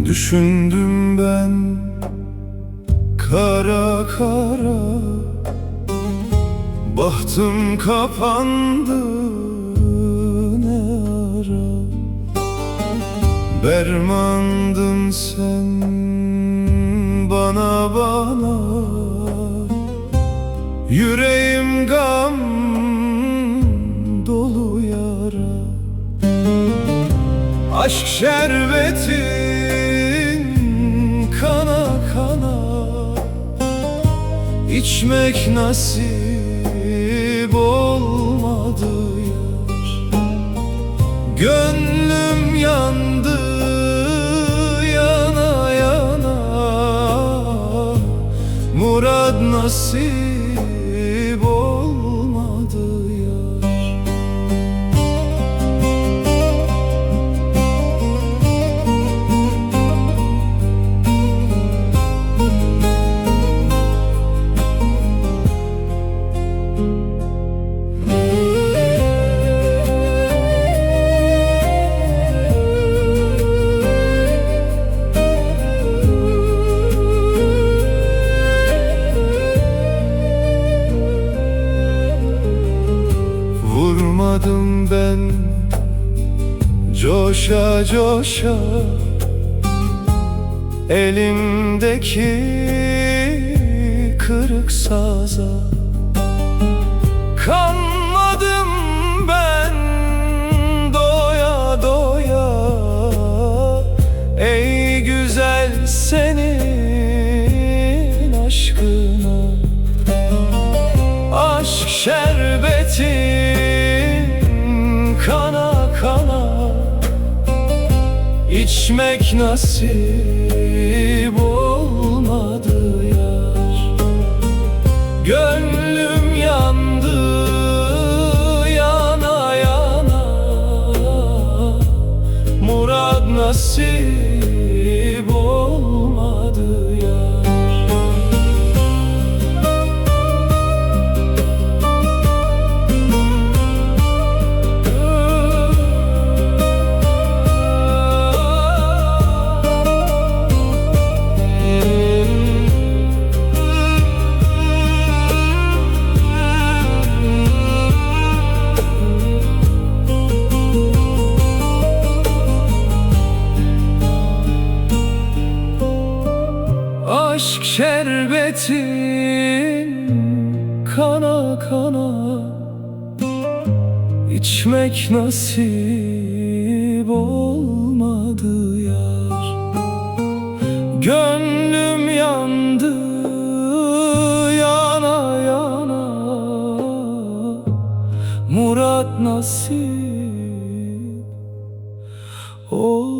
Düşündüm ben kara kara, bahtım kapandı ne ara. Dermandın sen bana bana, yüreğim gam dolu yara. Aşk şerbetin kana kana, içmek nasip olmadı yar. Gönlüm yandı yana yana, murad nasip olmadı yar. Vurmadım ben coşa coşa, elimdeki kırık saza. Kanmadım ben doya doya, ey güzel senin aşkına. Aşk şerbetin kana kana, içmek nasip olmadı yar. Gönlüm yandı yana yana, murad nasip olmadı yar. Aşk şerbetin kana kana, içmek nasip olmadı yar. Gönlüm yandı yana yana, murad nasip olmadı.